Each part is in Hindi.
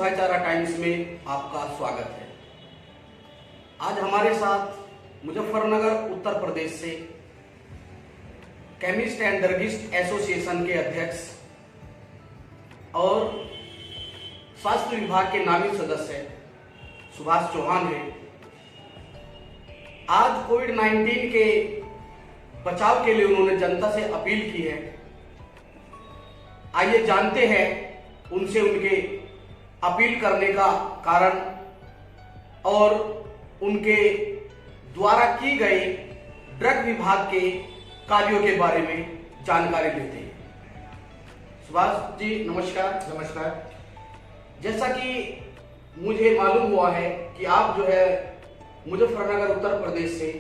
भाईचारा टाइम्स में आपका स्वागत है। आज हमारे साथ मुजफ्फरनगर उत्तर प्रदेश से केमिस्ट एंड ड्रगिस्ट एसोसिएशन के अध्यक्ष और स्वास्थ्य विभाग के नामित सदस्य सुभाष चौहान है। आज कोविड-19 के बचाव के लिए उन्होंने जनता से अपील की है। आइए जानते हैं उनसे उनके अपील करने का कारण और उनके द्वारा की गई ड्रग विभाग के कार्यों के बारे में जानकारी देते हैं। सुभाष जी नमस्कार। नमस्कार। जैसा कि मुझे मालूम हुआ है कि आप जो है मुजफ्फरनगर उत्तर प्रदेश से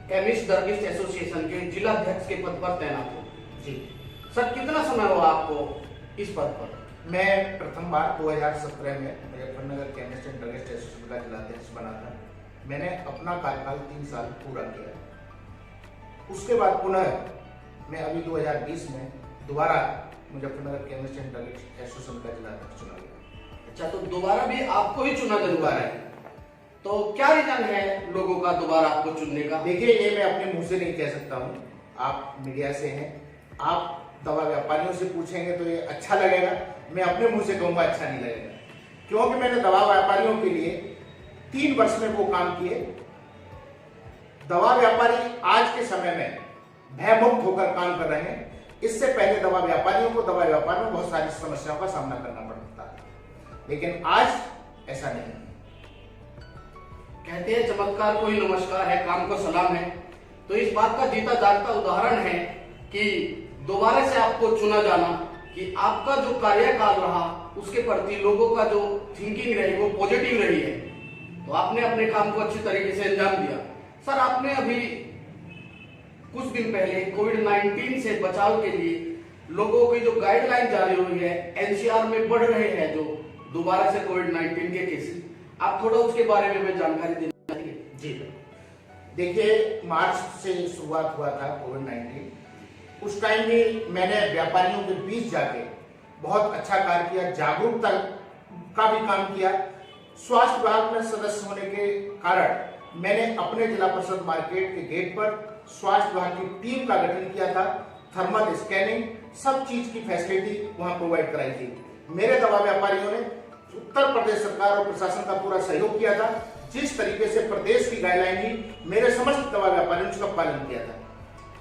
केमिस्ट ड्रगिस्ट एसोसिएशन के जिला अध्यक्ष के पद पर तैनात हो। जी सर, कितना समय हुआ आपको इस पद पर? मैं प्रथम बार 2017 में Muzaffarnagar chemist and druggist association का जिला अध्यक्ष बना था। मैंने अपना कार्यकाल 3 साल पूरा किया। उसके बाद पुनः मैं अभी 2020 में दोबारा Muzaffarnagar chemist and druggist association का जिला अध्यक्ष चुना गया। अच्छा, तो दोबारा भी आपको ही चुना जरूर है। तो क्या रीजन है लोगों का दोबारा आपको चुनने का? देखिए, ये मैं अपने मुंह से नहीं कह सकता हूँ। आप मीडिया से हैं, आप दवा व्यापारियों से पूछेंगे तो ये अच्छा लगेगा। मैं अपने मुंह से कहूंगा अच्छा नहीं लगेगा, क्योंकि मैंने दवा व्यापारियों के लिए 3 वर्ष में वो काम किए। दवा व्यापारी आज के समय में भयमुक्त होकर काम कर रहे हैं। इससे पहले दवा व्यापारियों को दवा व्यापार में बहुत सारी समस्याओं का सामना करना पड़ता था, लेकिन आज ऐसा नहीं। कहते हैं चमत्कार को ही नमस्कार है, काम को सलाम है। तो इस बात का जीता जागता उदाहरण है कि दोबारा से आपको चुना जाना कि आपका जो कार्यकाल रहा उसके प्रति लोगों का जो थिंकिंग रही वो पॉजिटिव रही है। तो आपने अपने काम को अच्छी तरीके से अंजाम दिया। सर, आपने अभी कुछ दिन पहले कोविड-19 से बचाव के लिए लोगों की जो गाइडलाइन जारी हुई है, एनसीआर में बढ़ रहे हैं जो दोबारा से कोविड-19 के केसेस, आप थोड़ा उसके बारे में जानकारी देना चाहिए। जी देखिए, मार्च से शुरुआत हुआ था कोविड-19। उस टाइम भी मैंने व्यापारियों के बीच जाके बहुत अच्छा कार्य किया, जागरूकता का भी काम किया। स्वास्थ्य विभाग में सदस्य होने के कारण मैंने अपने जिला परिषद मार्केट के गेट पर स्वास्थ्य विभाग की टीम का गठन किया था। थर्मल स्कैनिंग, सब चीज की फैसिलिटी वहां प्रोवाइड कराई थी। मेरे दवा व्यापारियों ने उत्तर प्रदेश सरकार और प्रशासन का पूरा सहयोग किया था। जिस तरीके से प्रदेश की गाइडलाइन थी, मेरे समस्त दवा व्यापारियों ने उसका पालन किया था।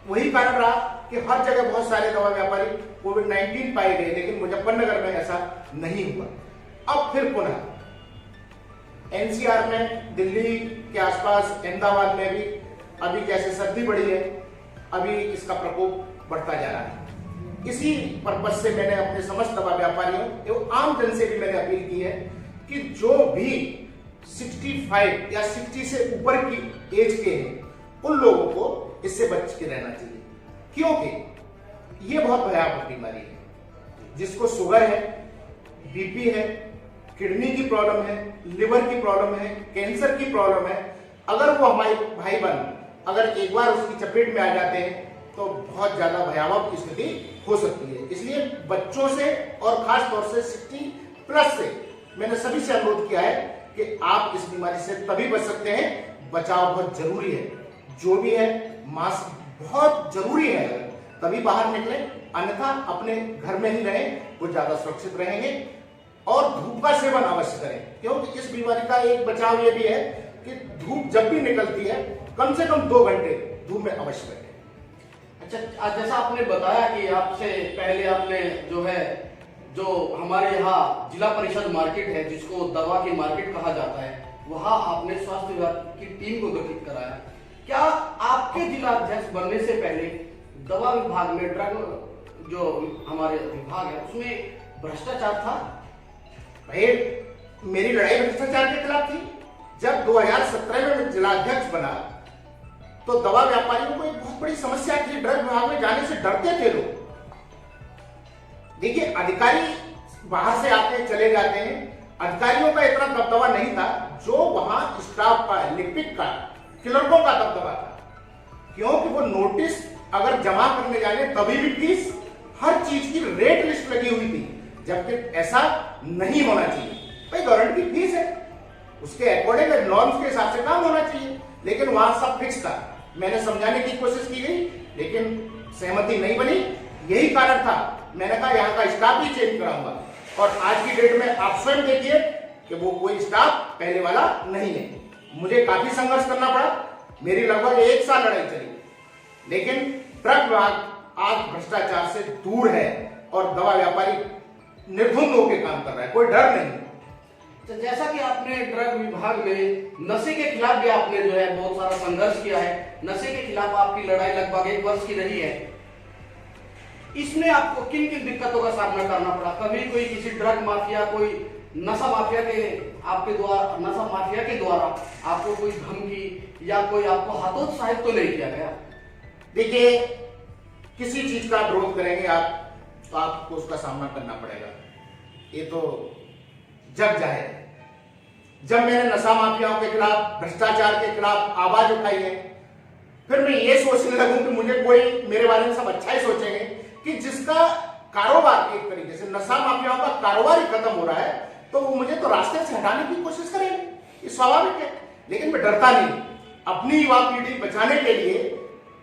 वही कारण रहा कि हर जगह बहुत सारे दवा व्यापारी कोविड-19 पाए गए, लेकिन मुजफ्फरनगर में ऐसा नहीं हुआ। अब फिर पुनः एनसीआर में, दिल्ली के आसपास, अहमदाबाद में भी अभी जैसे सर्दी बढ़ी है, अभी इसका प्रकोप बढ़ता जा रहा है। इसी पर्पज से मैंने अपने समस्त दवा व्यापारियों एवं आम जन से भी मैंने अपील की है कि जो भी 65 या 60 से ऊपर की एज के हैं, उन लोगों को इससे बच के रहना चाहिए, क्योंकि ये बहुत भयावह बीमारी है। जिसको शुगर है, बीपी है, किडनी की प्रॉब्लम है, लिवर की प्रॉब्लम है, कैंसर की प्रॉब्लम है, अगर वो हमारे भाई बहन अगर एक बार उसकी चपेट में आ जाते हैं तो बहुत ज्यादा भयावह स्थिति हो सकती है। इसलिए बच्चों से और खास तौर से 60+ से मैंने सभी से अनुरोध किया है कि आप इस बीमारी से तभी बच सकते हैं, बचाव बहुत जरूरी है। जो भी है, मास्क बहुत जरूरी है, तभी बाहर निकले, अन्यथा अपने घर में ही रहें, वो ज्यादा सुरक्षित रहेंगे। और धूप का सेवन अवश्य करें, क्योंकि इस बीमारी का एक बचाव ये भी है कि धूप जब भी निकलती है कम से कम 2 घंटे धूप में अवश्य बैठे। अच्छा, जैसा आपने बताया कि आपसे पहले आपने जो हमारे यहाँ जिला परिषद मार्केट है, जिसको दवा की मार्केट कहा जाता है, वहां आपने स्वास्थ्य विभाग की टीम को गठित कराया। क्या आपके जिला अध्यक्ष बनने से पहले दवा विभाग में, ड्रग जो हमारे विभाग है, उसमें भ्रष्टाचार था? भाई, मेरी लड़ाई भ्रष्टाचार के खिलाफ थी। जब 2017 में मैं जिला अध्यक्ष बना तो दवा व्यापारियों को एक बहुत बड़ी समस्या थी। ड्रग विभाग में जाने से डरते थे लोग। देखिए, अधिकारी बाहर से आते हैं, चले जाते हैं। अधिकारियों का इतना दबदबा नहीं था जो वहां स्टाफ का, लिपिक का, क्लर्कों का दबदबा था, क्योंकि वो नोटिस अगर जमा करने जाने तभी भी फीस, हर चीज की रेट लिस्ट लगी हुई थी, जबकि ऐसा नहीं होना चाहिए। भाई गवर्नमेंट की फीस है, उसके अकॉर्डिंग नॉर्म्स के हिसाब से काम होना चाहिए, लेकिन वहां सब फिक्स था। मैंने समझाने की कोशिश की गई लेकिन सहमति नहीं बनी। यही कारण था, मैंने कहा यहाँ का स्टाफ ही चेंज कराऊंगा, और आज की डेट में आप स्वयं देखिए कि वो कोई स्टाफ पहले वाला नहीं है। मुझे काफी संघर्ष करना पड़ा, मेरी लगभग 1 साल लड़ाई चली, लेकिन ट्रक विभाग आज भ्रष्टाचार से दूर है और दवा व्यापारी निर्धुंध होकर काम कर रहा है, कोई डर नहीं। तो जैसा कि आपने ड्रग विभाग में नशे के खिलाफ भी आपने जो है बहुत सारा संघर्ष किया है, नशे के खिलाफ आपकी लड़ाई लगभग 1 वर्ष की रही है, इसमें आपको किन किन दिक्कतों का सामना करना पड़ा? कभी कोई किसी ड्रग माफिया, कोई नशा माफिया के द्वारा आपको कोई धमकी या कोई आपको हतोत्साहित तो नहीं किया गया? देखिए, किसी चीज का विरोध करेंगे आप तो आपको उसका सामना करना पड़ेगा, ये तो जग जाहिर है। जब मैंने नशा माफियाओं के खिलाफ, भ्रष्टाचार के खिलाफ आवाज उठाई है, फिर मैं ये सोचने लगूं कि मुझे कोई मेरे बारे में सब अच्छा ही सोचेंगे कि जिसका कारोबार एक तरीके से नशा माफियाओं का कारोबार ही खत्म हो रहा है, तो वो मुझे तो रास्ते से हटाने की कोशिश करेंगे, ये स्वाभाविक है। लेकिन मैं डरता नहीं, अपनी युवा पीढ़ी बचाने के लिए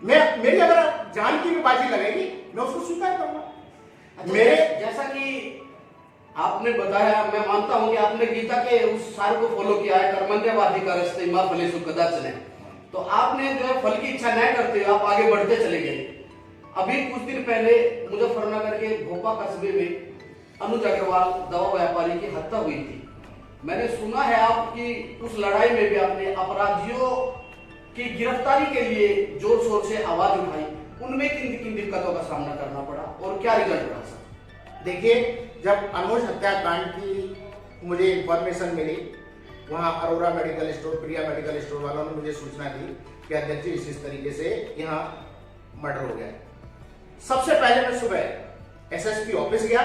मेरी अगर जान की भी बाजी लगेगी मैं उसको स्वीकार करूंगा। मेरे जैसा कि आपने बताया, मैं मानता हूं कि आपने गीता के उस सार को फॉलो किया है, कर्मण्यवादी का रास्ते मां फलेषु कदाचन। तो आपने जो है फल की इच्छा न करते हुए आप आगे बढ़ते चले गए। अभी कुछ दिन पहले मुजफ्फरनगर के भोपा कस्बे में अनुज अग्रवाल दवा व्यापारी की हत्या हुई थी। मैंने सुना है आपकी उस लड़ाई में भी आपने अपराधियों की गिरफ्तारी के लिए जोर शोर से आवाज उठाई, उनमें किन किन दिक्कतों का सामना करना पड़ा और क्या रिजल्ट रहा सर? देखिए, जब अनुज हत्याकांड की मुझे इंफॉर्मेशन मिली, वहां अरोरा मेडिकल स्टोर, प्रिया मेडिकल स्टोर वालों ने मुझे सूचना दी कि अध्यक्ष जी इस तरीके से यहाँ मर्डर हो गया। सबसे पहले मैं सुबह एसएसपी ऑफिस गया,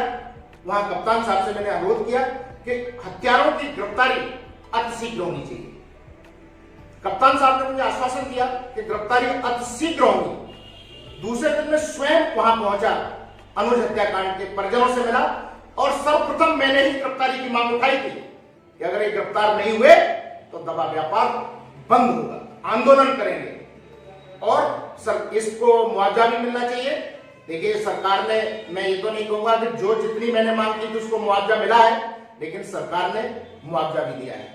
वहां कप्तान साहब से मैंने अनुरोध किया कि हत्यारों की गिरफ्तारी अतिशीघ्र होनी चाहिए। कप्तान साहब ने मुझे आश्वासन दिया कि गिरफ्तारी अतिशीघ्र होगी। दूसरे दिन मैं स्वयं वहां पहुंचा, अनुज हत्याकांड के परिजनों से मिला और सर्वप्रथम मैंने ही गिरफ्तारी की मांग उठाई थी कि अगर ये गिरफ्तार नहीं हुए तो दवा व्यापार बंद होगा, आंदोलन करेंगे और सर इसको मुआवजा भी मिलना चाहिए। देखिए, सरकार ने, मैं ये तो नहीं कहूंगा कि जो जितनी मैंने मांग की थी उसको मुआवजा मिला है, लेकिन सरकार ने मुआवजा भी दिया है।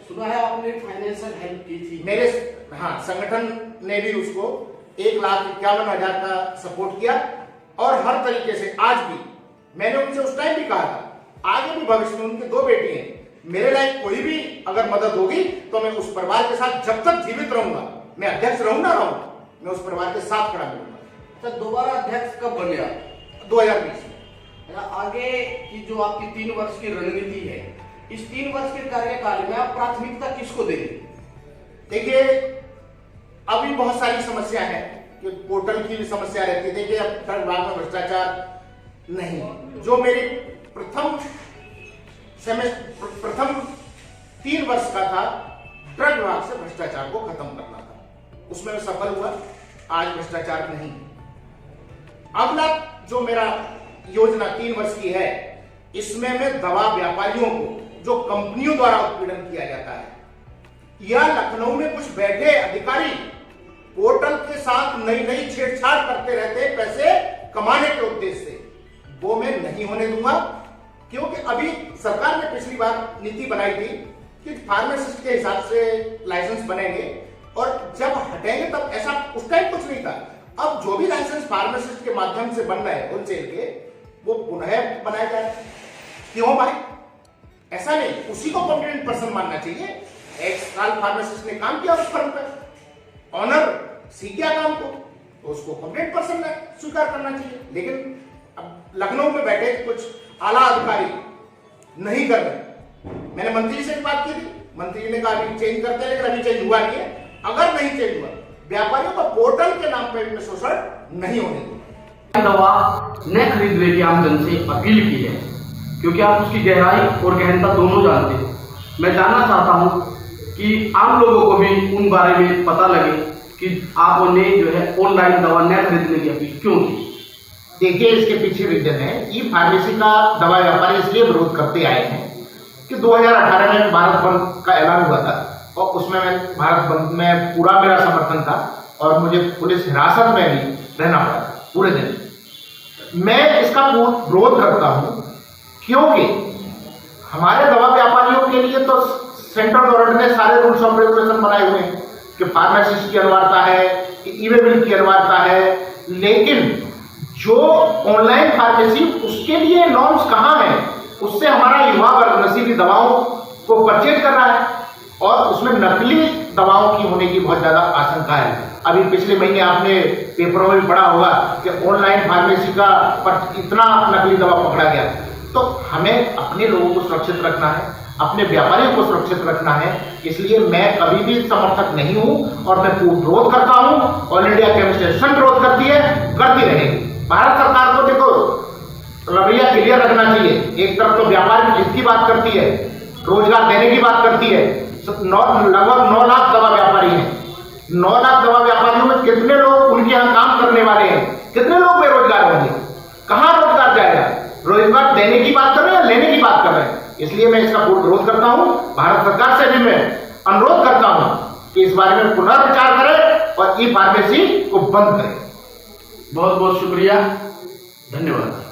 सुना है आपने फाइनेंशियल हेल्प की थी मेरे, हाँ, संगठन ने भी उसको 1,51,000 का सपोर्ट किया और हर तरीके से आज भी मैंने उनसे उस टाइम भी कहा था, आगे भी भविष्य में उनके 2 बेटी हैं, मेरे लायक कोई भी अगर मदद होगी तो मैं उस परिवार के साथ जब तक जीवित रहूंगा, मैं अध्यक्ष रहूंगा, मैं उस परिवार के साथ खड़ा मिलूंगा। तो दोबारा अध्यक्ष कब बन गया? 2020 में। आगे की जो आपकी 3 वर्ष की रणनीति है, इस 3 वर्ष के कार्यकाल में आप प्राथमिकता किसको देंगे? देखिए, अभी बहुत सारी समस्या है कि पोर्टल की भी समस्या रहती है। देखिए, अब ट्रक विभाग में भ्रष्टाचार नहीं, जो मेरी प्रथम 3 वर्ष का था, ट्रक विभाग से भ्रष्टाचार को खत्म करना था, उसमें मैं सफल हुआ। आज भ्रष्टाचार नहीं। अगला जो मेरा योजना 3 वर्ष की है, इसमें मैं दवा व्यापारियों को जो कंपनियों द्वारा उत्पीड़न किया जाता है या लखनऊ में कुछ बैठे अधिकारी पोर्टल के साथ नई नई छेड़छाड़ करते रहते हैं पैसे कमाने के उद्देश्य से, वो मैं नहीं होने दूंगा। क्योंकि अभी सरकार ने पिछली बार नीति बनाई थी कि फार्मासिस्ट के हिसाब से लाइसेंस बनेंगे और जब हटेंगे तब ऐसा उस टाइम कुछ नहीं था। अब जो भी लाइसेंस फार्मासिस्ट के माध्यम से बन रहे हैं होलसेल के, वो पुनः बनाए जाए। क्यों भाई? ऐसा नहीं, उसी को कॉम्पिटेंट पर्सन मानना चाहिए। 1 साल फार्मासिस्ट ने काम किया उस फर्म पर, ऑनर सीख गया काम को, तो उसको कॉम्पिटेंट पर्सन स्वीकार करना चाहिए। लेकिन अब लखनऊ में बैठे कुछ आला अधिकारी नहीं कर रहे। मैंने मंत्री से भी बात की थी, मंत्री ने कहा अभी चेंज करते हैं, लेकिन अभी चेंज हुआ नहीं है। अगर नहीं चेंज हुआ, व्यापारियों को पोर्टल के नाम पर भी शोषण नहीं होने दूंगा। दवा न खरीदने की आमजन से अपील की है, क्योंकि आप उसकी गहराई और गहनता दोनों जानते हैं। मैं जानना चाहता हूं कि आम लोगों को भी उन बारे में पता लगे कि आपने जो है ऑनलाइन दवा न खरीदने की अपील क्यों की। देखिए, इसके पीछे रीजन है, ई फार्मेसी का दवा व्यापारी इसलिए विरोध करते आए हैं कि 2018 में भारत बंद का ऐलान हुआ था और उसमें मैं भारत बंद में पूरा मेरा समर्थन था और मुझे पुलिस हिरासत में भी रहना पड़ा था पूरे दिन। मैं इसका विरोध करता हूं क्योंकि हमारे दवा व्यापारियों के लिए तो सेंट्रल गवर्नमेंट ने सारे रूल्स ऑफ रेगुलेशन बनाए हुए हैं कि फार्मासिस्ट की अनिवार्यता है, कि ई-वे बिल की अनिवार्यता है, लेकिन जो ऑनलाइन फार्मेसी उसके लिए नॉर्म्स कहाँ हैं? उससे हमारा युवा वर्ग नशीली दवाओं को परचेज कर रहा है और उसमें नकली दवाओं की होने की बहुत ज्यादा आशंका है। अभी पिछले महीने आपने पेपरों में भी पढ़ा होगा कि ऑनलाइन फार्मेसी का पर इतना नकली दवा पकड़ा गया। तो हमें अपने लोगों को सुरक्षित रखना है, अपने व्यापारियों को सुरक्षित रखना है, इसलिए मैं कभी भी समर्थक नहीं हूं और मैं विरोध करता हूं। ऑल इंडिया केमिस्ट एसोसिएशन विरोध करती है, करती रहेगी। भारत सरकार को देखो रवैया क्लियर रखना चाहिए। एक तरफ तो व्यापार की हित की बात करती है, रोजगार देने की बात करती है। लगभग 9 लाख दवा व्यापारी हैं। 9 लाख दवा व्यापारियों में कितने लोग उनके यहाँ काम करने वाले हैं? कितने लोग बेरोजगार होंगे? कहाँ रोजगार जाएगा? रोजगार देने की बात कर रहे हैं या लेने की बात कर रहे हैं? इसलिए मैं इसका विरोध करता हूं। भारत सरकार से भी मैं अनुरोध करता हूं कि इस बारे में पुनर्विचार करें और ई फार्मेसी को बंद करें। बहुत बहुत शुक्रिया, धन्यवाद।